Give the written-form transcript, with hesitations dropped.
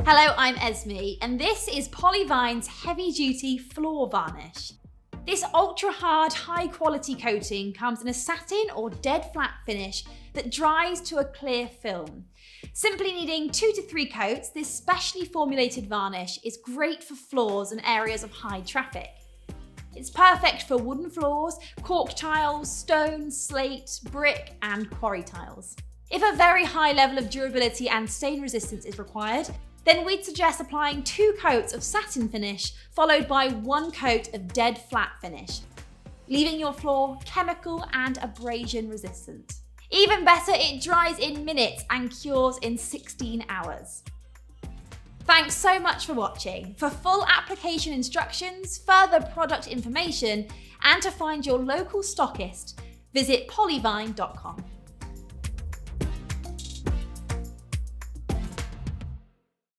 Hello, I'm Esme, and this is Polyvine's heavy-duty floor varnish. This ultra-hard, high-quality coating comes in a satin or dead flat finish that dries to a clear film. Simply needing 2 to 3 coats, this specially formulated varnish is great for floors and areas of high traffic. It's perfect for wooden floors, cork tiles, stone, slate, brick, and quarry tiles. If a very high level of durability and stain resistance is required, then we'd suggest applying 2 coats of satin finish followed by 1 coat of dead flat finish, leaving your floor chemical and abrasion resistant. Even better, it dries in minutes and cures in 16 hours. Thanks so much for watching. For full application instructions, further product information, and to find your local stockist, visit polyvine.com.